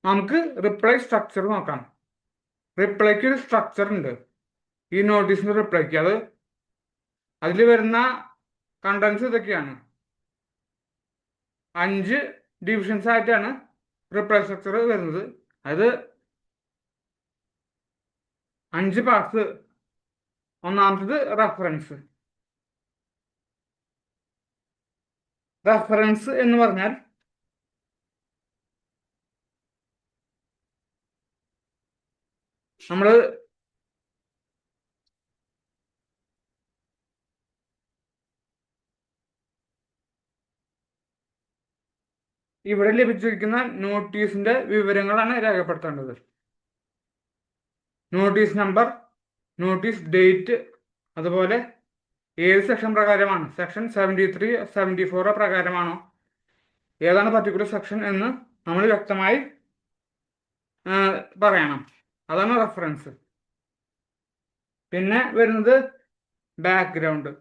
നമുക്ക് reply structure നോക്കാം. റിപ്ലൈക്ക് ഒരു സ്ട്രക്ചർ ഉണ്ട്. ഈ നോട്ടീസിന്റെ റിപ്ലൈക്ക് അതിൽ വരുന്ന കണ്ടൻസ് ഇതൊക്കെയാണ്. 5 ഡിവിഷൻസ് ആയിട്ടാണ് റിപ്ലൈ സ്ട്രക്ചർ വരുന്നത്. അത് 5 പാർട്സ്. ഒന്നാമത്തത് റെഫറൻസ്. റെഫറൻസ് എന്ന് പറഞ്ഞാൽ നമ്മൾ ഇവിടെ ലഭിച്ചിരിക്കുന്ന നോട്ടീസിന്റെ വിവരങ്ങളാണ് രേഖപ്പെടുത്തേണ്ടത്. നോട്ടീസ് നമ്പർ, നോട്ടീസ് ഡേറ്റ്, അതുപോലെ ഏത് സെക്ഷൻ പ്രകാരമാണ്, സെക്ഷൻ 73, 74 പ്രകാരമാണോ, ഏതാണ് പർട്ടിക്കുലർ സെക്ഷൻ എന്ന് നമ്മൾ വ്യക്തമായി പറയണം. അതാണ് റെഫറൻസ്. പിന്നെ വരുന്നത് ബാക്ക്ഗ്രൗണ്ട്.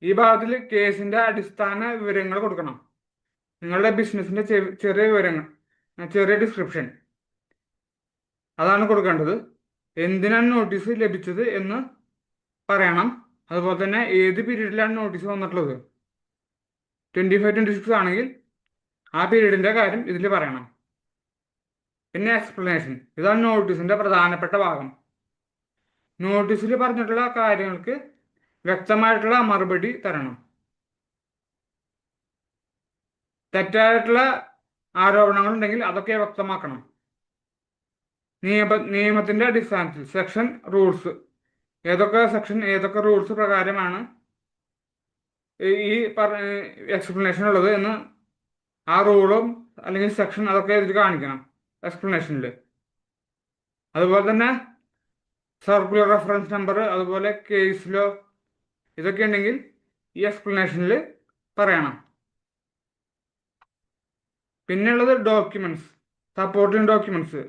ഈ ഭാഗത്തിൽ കേസിന്റെ അടിസ്ഥാന വിവരങ്ങൾ കൊടുക്കണം. നിങ്ങളുടെ ബിസിനസിന്റെ ചെറിയ വിവരങ്ങൾ, ചെറിയ ഡിസ്ക്രിപ്ഷൻ, അതാണ് കൊടുക്കേണ്ടത്. എന്തിനാണ് നോട്ടീസ് ലഭിച്ചത് എന്ന് പറയണം. അതുപോലെ തന്നെ ഏത് പീരീഡിലാണ് നോട്ടീസ് വന്നിട്ടുള്ളത്. 25-26 ആണെങ്കിൽ ആ പീരീഡിന്റെ കാര്യം ഇതിൽ പറയണം. പിന്നെ എക്സ്പ്ലനേഷൻ. ഇതാണ് നോട്ടീസിന്റെ പ്രധാനപ്പെട്ട ഭാഗം. നോട്ടീസിൽ പറഞ്ഞിട്ടുള്ള കാര്യങ്ങൾക്ക് വ്യക്തമായിട്ടുള്ള മറുപടി തരണം. തെറ്റായിട്ടുള്ള ആരോപണങ്ങൾ ഉണ്ടെങ്കിൽ അതൊക്കെ വ്യക്തമാക്കണം. നിയമത്തിന്റെ അടിസ്ഥാനത്തിൽ സെക്ഷൻ, റൂൾസ്, ഏതൊക്കെ സെക്ഷൻ, ഏതൊക്കെ റൂൾസ് പ്രകാരമാണ് ഈ എക്സ്പ്ലനേഷൻ ഉള്ളത് എന്ന് ആ റൂളും അല്ലെങ്കിൽ സെക്ഷൻ അതൊക്കെ ഇതിൽ കാണിക്കണം എക്സ്പ്ലനേഷനിൽ. അതുപോലെ തന്നെ സർക്കുലർ റെഫറൻസ് നമ്പർ, അതുപോലെ കേസ് ലോ, ഇതൊക്കെ ഉണ്ടെങ്കിൽ ഈ എക്സ്പ്ലനേഷനിൽ പറയണം. പിന്നെയുള്ളത് ഡോക്യുമെന്റ്സ്, സപ്പോർട്ടിംഗ് ഡോക്യുമെന്റ്സ്.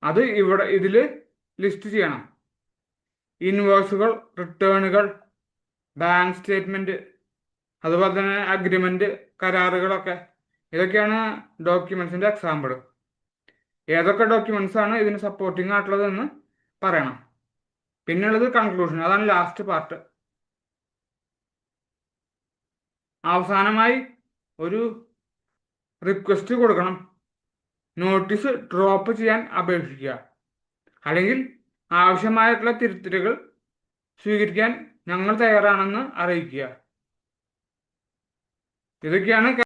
അത് ഇതിൽ ലിസ്റ്റ് ചെയ്യണം. ഇൻവോയ്സുകൾ, റിട്ടേണുകൾ, ബാങ്ക് സ്റ്റേറ്റ്മെന്റ്, അതുപോലെ തന്നെ അഗ്രിമെന്റ്, കരാറുകളൊക്കെ, ഇതൊക്കെയാണ് ഡോക്യുമെന്റ്സിന്റെ എക്സാമ്പിൾ. ഏതൊക്കെ ഡോക്യുമെന്റ്സ് ആണ് ഇതിന് സപ്പോർട്ടിംഗ് ആയിട്ടുള്ളത് എന്ന് പറയണം. പിന്നെയുള്ളത് കൺക്ലൂഷൻ. അതാണ് ലാസ്റ്റ് പാർട്ട്. അവസാനമായി ഒരു റിക്വസ്റ്റ് കൊടുക്കണം. നോട്ടീസ് ഡ്രോപ്പ് ചെയ്യാൻ അപേക്ഷിക്കുക, അല്ലെങ്കിൽ ആവശ്യമായിട്ടുള്ള തിരുത്തലുകൾ സ്വീകരിക്കാൻ ഞങ്ങൾ തയ്യാറാണെന്ന് അറിയിക്കുക. ഇതൊക്കെയാണ്